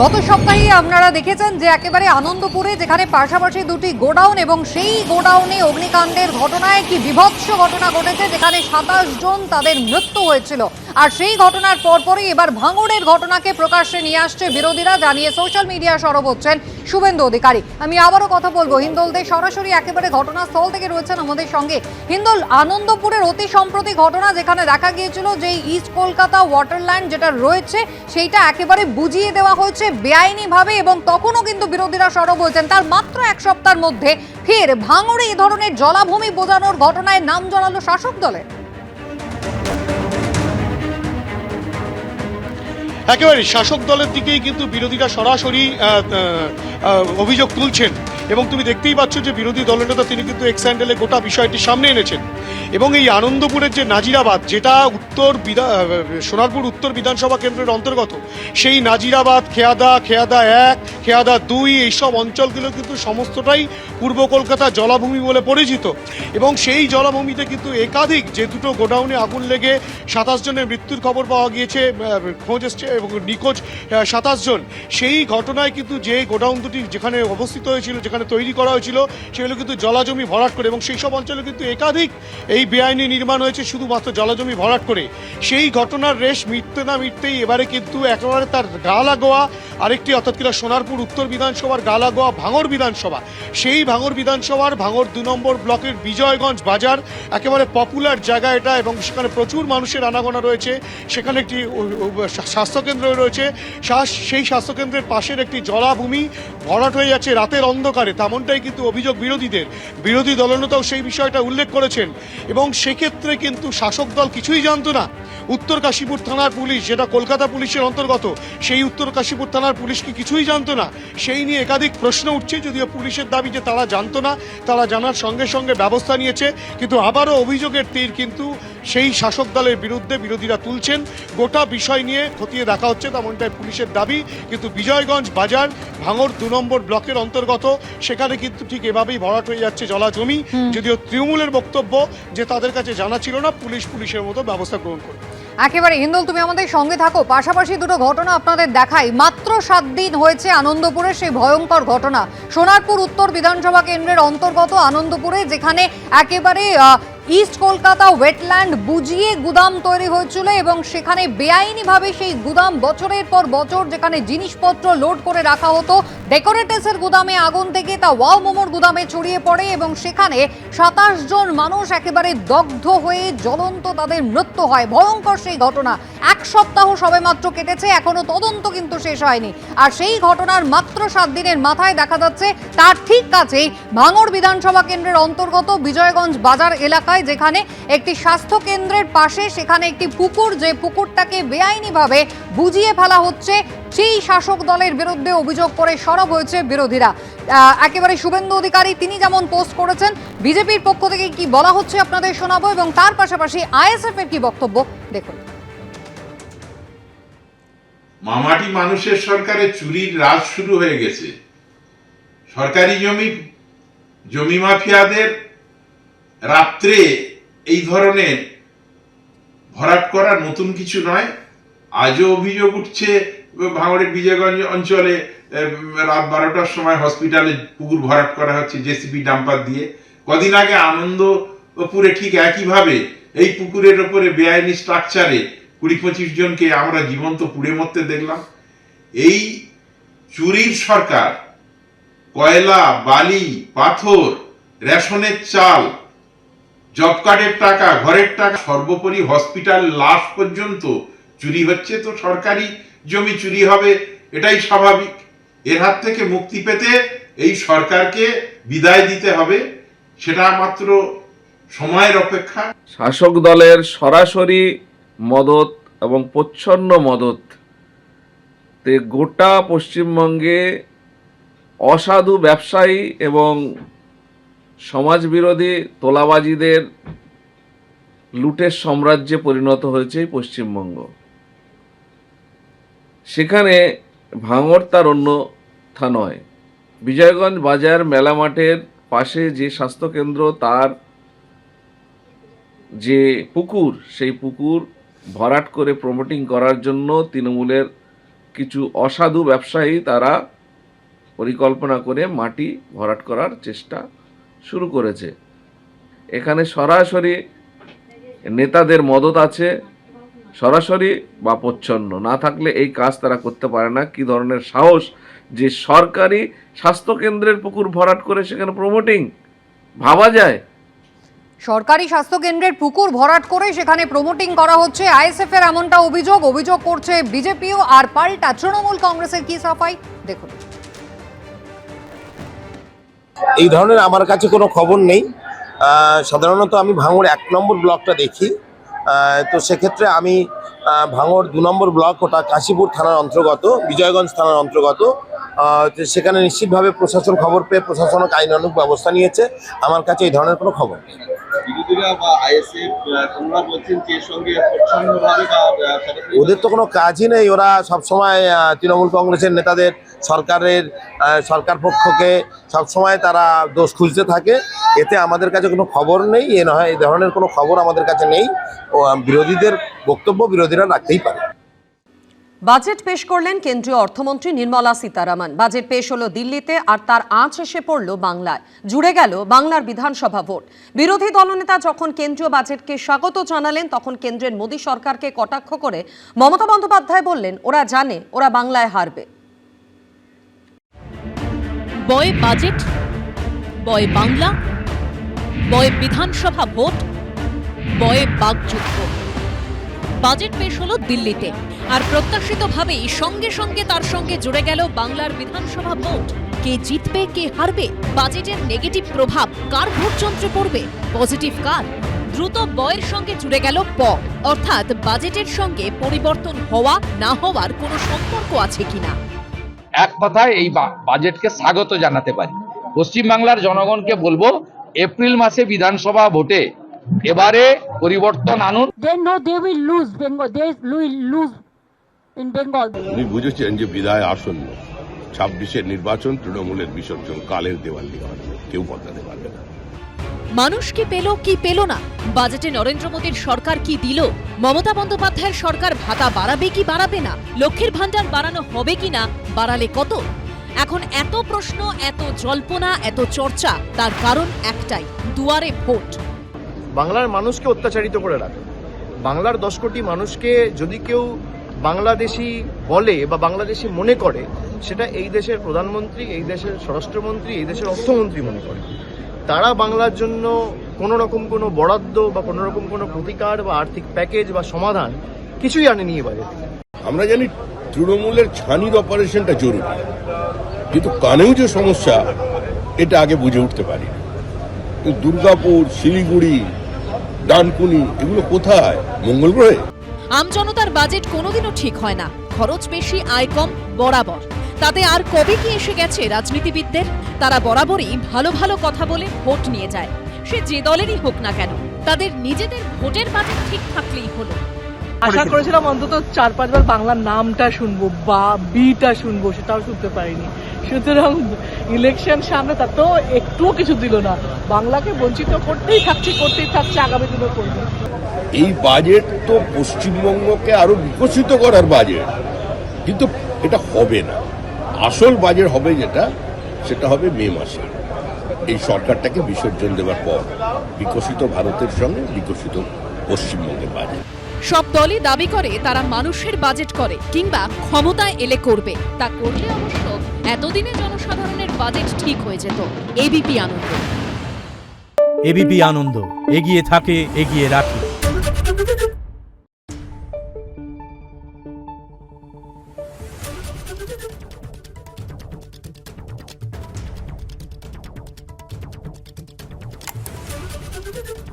গত সপ্তাহে আপনারা দেখেছেন যে একেবারে আনন্দপুরে যেখানে পাশাপাশি দুটি গোডাউন এবং সেই গোডাউনে অগ্নিকাণ্ডের ঘটনায় একটি বিভৎস ঘটনা ঘটেছে, যেখানে 27 জন তাদের মৃত্যু হয়েছিল। আর সেই ঘটনার পরপরই এবার ভাঙড়ের ঘটনাকে প্রকাশ্যে নিয়ে আসছে বিরোধীরা, জানিয়ে সোশ্যাল মিডিয়া সরব হচ্ছেন শুভেন্দু অধিকারী। আমি আবারও কথা বলবো, হিন্দোল দে সরাসরি একেবারে ঘটনাস্থল থেকে রয়েছেন আমাদের সঙ্গে। হিন্দোল, আনন্দপুরের অতি সম্প্রতি ঘটনা, যেখানে দেখা গিয়েছিল যে ইস্ট কলকাতা ওয়াটারল্যান্ড যেটা রয়েছে সেইটা একেবারে বুঝিয়ে দেওয়া হয়েছে বেআইনিভাবে, এবং তখনও কিন্তু বিরোধীরা সরব হয়েছেন। তার মাত্র এক সপ্তাহের মধ্যে ফের ভাঙড়ে এই ধরনের জলাভূমি বোঝানোর ঘটনায় নাম জড়ালো শাসক দলে। একেবারে শাসক দলের দিকেই কিন্তু বিরোধীরা সরাসরি অভিযোগ তুলছেন, এবং তুমি দেখতেই পাচ্ছ যে বিরোধী দলনেতা তিনি কিন্তু এক্স হ্যান্ডেলে গোটা বিষয়টি সামনে এনেছেন। এবং এই আনন্দপুরের যে নাজিরাবাদ, যেটা সোনারপুর উত্তর বিধানসভা কেন্দ্রের অন্তর্গত, সেই নাজিরাবাদ, খেয়াদা 1, খেয়াদা 2 এইসব অঞ্চলগুলো কিন্তু সমস্তটাই পূর্ব কলকাতা জলাভূমি বলে পরিচিত। এবং সেই জলাভূমিতে কিন্তু একাধিক যে দুটো গোডাউনে আগুন লেগে 27 জনের মৃত্যুর খবর পাওয়া গিয়েছে, খোঁজ এসছে এবং নিখোঁজ 27 জন। সেই ঘটনায় কিন্তু যে গোডাউন দুটি যেখানে অবস্থিত হয়েছিল, যেখানে তৈরি করা হয়েছিল, সেগুলো কিন্তু জলাজমি ভরাট করে, এবং সেই সব অঞ্চলে কিন্তু একাধিক এই বেআইনি নির্মাণ হয়েছে শুধুমাত্র জলাজমি ভরাট করে। সেই ঘটনার রেশ মিটতে না মিটতেই এবারে কিন্তু একেবারে তার গা লাগোয়া আরেকটি, অর্থাৎ কিনা সোনারপুর উত্তর বিধানসভার গা লাগোয়া ভাঙড় বিধানসভা। সেই ভাঙড় বিধানসভার ভাঙড় 2 নম্বর ব্লকের বিজয়গঞ্জ বাজার, একেবারে পপুলার জায়গা এটা, এবং সেখানে প্রচুর মানুষের আনাগোনা রয়েছে। সেখানে একটি স্বাস্থ্যকেন্দ্র রয়েছে, সেই স্বাস্থ্যকেন্দ্রের পাশের একটি জলাভূমি ভরাট হয়ে যাচ্ছে রাতের অন্ধকারে, তেমনটাই কিন্তু অভিযোগ বিরোধীদের। বিরোধী দলনেতাও সেই বিষয়টা উল্লেখ করেছেন, এবং সেক্ষেত্রে কিন্তু শাসক দল কিছুই জানতো না। উত্তর কাশীপুর থানার পুলিশ, যেটা কলকাতা পুলিশের অন্তর্গত, সেই উত্তর কাশীপুর থানার পুলিশ কি কিছুই জানতো না? সেই নিয়ে একাধিক প্রশ্ন উঠছে, যদিও পুলিশের দাবি যে তারা জানতো না, তারা জানার সঙ্গে সঙ্গে ব্যবস্থা নিয়েছে। কিন্তু আবারও অভিযোগের তীর কিন্তু সেই শাসক দলের বিরুদ্ধে বিরোধীরা তুলছেন। গোটা বিষয় নিয়ে খতিয়ে দেখা হচ্ছে, তেমনটাই পুলিশের দাবি। কিন্তু বিজয়গঞ্জ বাজার ভাঙড় 2 নম্বর ব্লকের অন্তর্গত, সেখানে কিন্তু ঠিক এভাবেই ভরাট হয়ে যাচ্ছে জলাজমি, যদিও তৃণমূলের বক্তব্য যে তাদের কাছে জানা ছিল না, পুলিশের মতো ব্যবস্থা গ্রহণ করবে। একেবারে হিন্দোল, তুমি আমাদের সঙ্গে থাকো। পাশাপাশি দুটো ঘটনা আপনাদের দেখাই। মাত্র 7 দিন হয়েছে আনন্দপুরের সেই ভয়ঙ্কর ঘটনা, সোনারপুর উত্তর বিধানসভা কেন্দ্রের অন্তর্গত আনন্দপুরে, যেখানে একেবারে ইস্ট কলকাতা ওয়েটল্যান্ড বুঝিয়ে গুদাম তৈরি হয়েছিল, এবং সেখানে বেআইনিভাবে সেই গুদাম বছরের পর বছর, যেখানে জিনিসপত্র লোড করে রাখা হতো, ডেকোরেটরসের গুদামে আগুন থেকে তা ওয়াও মোমোর গুদামে ছড়িয়ে পড়ে, এবং সেখানে 27 জন মানুষ একেবারে দগ্ধ হয়ে জ্বলন্ত তাদের মৃত্যু হয়। ভয়ঙ্কর সেই ঘটনা। 1 সপ্তাহ সবেমাত্র কেটেছে, এখনো তদন্ত কিন্তু শেষ হয়নি। আর সেই ঘটনার মাত্র 7 দিনের মাথায় দেখা যাচ্ছে তার ঠিক কাছেই ভাঙড় বিধানসভা কেন্দ্রের অন্তর্গত বিজয়গঞ্জ বাজার এলাকায়, যেখানে একটি স্বাস্থ্য কেন্দ্রের পাশে সেখানে একটি পুকুর, যে পুকুরটাকে বেআইনিভাবে বুঝিয়ে ফেলা হচ্ছে, সেই শাসক দলের বিরুদ্ধে অভিযোগ করে সরব হয়েছে বিরোধীরা। একেবারে শুভেন্দু অধিকারী তিনি যেমন পোস্ট করেছেন, বিজেপির পক্ষ থেকে কি বলা হচ্ছে আপনাদের শোনাবো, এবং তার পাশাপাশি আইএসএফ এর কি বক্তব্য দেখুন। মামাটি মানুষের সরকারের চুরির রাজ শুরু হয়ে গেছে। সরকারি জমি মাফিয়াদের রাত্রে এই ধরনের ভরাট করা নতুন কিছু নয়। আজও অভিযোগ উঠছে ভাঙড়ের বিজয়গঞ্জ অঞ্চলে রাত 12টার সময় হসপিটালে পুকুর ভরাট করা হচ্ছে জেসিবি ডাম্পার দিয়ে। কদিন আগে আনন্দপুরে ঠিক একইভাবে এই পুকুরের ওপরে বেআইনি স্ট্রাকচারে 20-25 জনকে আমরা জীবন্ত পুড়ে মরতে দেখলাম। এই চুরির সরকার কয়লা, বালি, পাথর, রেশনের চাল, জব কার্ডের টাকা, ঘরের টাকা, সর্বোপরি হসপিটাল লাশ পর্যন্ত চুরি হচ্ছে। তো সরকারি জমি চুরি হবে, এটাই স্বাভাবিক। এর হাত থেকে মুক্তি পেতে এই সরকারকে বিদায় দিতে হবে, সেটা মাত্র সময়ের অপেক্ষা। শাসক দলের সরাসরি মদত এবং প্রচ্ছন্ন মদত তে গোটা পশ্চিমবঙ্গে অসাধু ব্যবসায়ী এবং সমাজবিরোধী তোলাবাজিদের লুটের সাম্রাজ্যে পরিণত হয়েছে পশ্চিমবঙ্গ। সেখানে ভাঙড় তার অন্যথা নয়। বিজয়গঞ্জ বাজার মেলা মাঠের পাশে যে স্বাস্থ্যকেন্দ্র, তার যে পুকুর, সেই পুকুর ভরাট করে প্রমোটিং করার জন্য তৃণমূলের কিছু অসাধু ব্যবসায়ী তারা পরিকল্পনা করে মাটি ভরাট করার চেষ্টা শুরু করেছে। এখানে সরাসরি নেতাদের মদত আছে, সরাসরি বা প্রচ্ছন্ন না থাকলে এই কাজ তারা করতে পারে না। কি ধরনের সাহস যে সরকারি স্বাস্থ্যকেন্দ্রের পুকুর ভরাট করে সেখানে প্রমোটিং, ভাবা যায়? সরকারি স্বাস্থ্যকেন্দ্রের পুকুর ভরাট করে সেখানে প্রমোটিং করা হচ্ছে, আইএসএফ এর এমনটা অভিযোগ করছে বিজেপিও। আর পাল্টা তৃণমূল কংগ্রেসের কি সাফাই দেখুন। এই ধরনের আমার কাছে কোনো খবর নেই। সাধারণত আমি ভাঙড় 1 নম্বর ব্লকটা দেখি, তো সেক্ষেত্রে আমি ভাঙড় 2 নম্বর ব্লক, ওটা কাশীপুর থানার অন্তর্গত, বিজয়গঞ্জ থানার অন্তর্গত। তো সেখানে নিশ্চিতভাবে প্রশাসন খবর পেয়ে প্রশাসনিক আইনানুগ ব্যবস্থা নিয়েছে। আমার কাছে এই ধরনের কোনো খবর নেই। বিরোধীরা বা আইএসএফ তোমরা বলছেন যে এর সঙ্গে প্রচ্ছন্নভাবে বা ওদের তো কোনো কাজই নেই, ওরা সবসময় তৃণমূল কংগ্রেসের নেতাদের সরকার পক্ষকে সবসময় তারা দোষ খুঁজতে থাকে। এতে আমাদের কাছে কোনো খবর নেই, এই ধরনের কোনো খবর আমাদের কাছে নেই। ও বিরোধীদের বক্তব্য বিরোধীরা রাখতেই পারে। বাজেট পেশ করলেন কেন্দ্রীয় অর্থমন্ত্রী নির্মলা সীতারামন। বাজেট পেশ হলো দিল্লিতে, আর তার আঁচ এসে পড়ল বাংলায়। জুড়ে গেল বাংলার বিধানসভা ভোট। বিরোধী দলনেতা যখন কেন্দ্রীয় বাজেটকে স্বাগত জানালেন, তখন কেন্দ্রের মোদী সরকারকে কটাক্ষ করে মমতা বন্দ্যোপাধ্যায় বললেন, ওরা জানে ওরা বাংলায় হারবে। বয় বাজেট, বয় বাংলা, বয় বিধানসভা ভোট, বয় বাকযুদ্ধ। বাজেট পেশ হলো দিল্লিতে, আর প্রত্যাশিতভাবেই সঙ্গে সঙ্গে তার সঙ্গে জুড়ে গেল বাংলার বিধানসভা ভোট। কে জিতবে কে হারবে, বাজেটের নেগেটিভ প্রভাব কার ভোটযন্ত্রে পড়বে, পজিটিভ কার? দ্রুত বয়ের সঙ্গে জুড়ে গেল প, অর্থাৎ বাজেটের সঙ্গে পরিবর্তন হওয়া না হওয়ার কোনো সম্পর্ক আছে কিনা। এক কথায় এই বাজেটকে স্বাগত জানাতে পারি। পশ্চিমবাংলার জনগণকে বলবো, এপ্রিল মাসে বিধানসভা ভোটে এবারে পরিবর্তন আনুন। উনি বুঝেছেন যে বিদায় আসন্ন, 26-এর নির্বাচন তৃণমূলের বিসর্জন কালের দেওয়ালি হবে, কেউ বদলাতে পারবে না। মানুষ কি পেল কি পেল না, বাজেটে নরেন্দ্র মোদীর সরকার কি দিল, মমতা বন্দ্যোপাধ্যায়ের সরকার ভাতা বাড়াবে কি বাড়াবে না, লক্ষ্মীর ভান্ডার বাড়ানো হবে কি না, বাড়ালে কত? এখন এত প্রশ্ন, এত জল্পনা, এত চর্চা, তার কারণ একটাই, দুয়ারে ভোট। বাংলার মানুষকে অত্যাচারিত করে রাখে। বাংলার 10 কোটি মানুষকে যদি কেউ বাংলাদেশি বলে বা বাংলাদেশি মনে করে, সেটা এই দেশের প্রধানমন্ত্রী, এই দেশের স্বরাষ্ট্রমন্ত্রী, এই দেশের অর্থমন্ত্রী মনে করে। তারা বাংলার জন্য কোনো রকম কোনো বরাদ্দ বা কোনো রকম কোনো প্রতিকার বা আর্থিক প্যাকেজ বা সমাধান কিছুই আনেনি এবারে। আমরা জানি তৃণমূলের ছানির অপারেশনটা জরুরি, কিন্তু কানেও যে সমস্যা এটা আগে বুঝে উঠতে পারি। দুর্গাপুর, শিলিগুড়ি, ডানকুনি এগুলো কোথায়? মঙ্গল গ্রহে? আমজনতার বাজেট কোনোদিনও ঠিক হয় না। খরচ বেশি, আয় কম, বরাবর। তাতে আর কবে কি এসে গেছে রাজনীতিবিদদের? তারা বরাবরই ভালো ভালো কথা বলে ভোট নিয়ে যায়, সে যে দলেরই হোক না কেন। তাদের নিজেদের ভোটের বাজেট ঠিক থাকলেই হলো। আশা করেছিলাম অন্তত 4-5 বার বাংলার নামটা শুনবো বা বিটা শুনবো, সেটাও শুনতে পারিনি। সুতরাং ইলেকশন সামনে, তাতেও একটুও কিছু দিল না। বাংলাকে বঞ্চিত করতেই থাকছে, আগামী দিনও করবে। এই বাজেট তো পশ্চিমবঙ্গকে আরো বিকশিত করার বাজেট, কিন্তু এটা হবে না। আসল বাজেট হবে যেটা, সেটা হবে মে মাসে, এই সরকারটাকে বিসর্জন দেওয়ার পর। বিকশিত ভারতের সঙ্গে বিকশিত পশ্চিমবঙ্গের বাজেট। সব দলই দাবি করে তারা মানুষের বাজেট করে, কিংবা ক্ষমতায় এলে করবে। তা করলে অবশ্য এতদিনে জনসাধারণের বাজেট ঠিক হয়ে যেত। এবিপি আনন্দ। এবিপি আনন্দ, এগিয়ে থাকে, এগিয়ে রাখে। Thank you.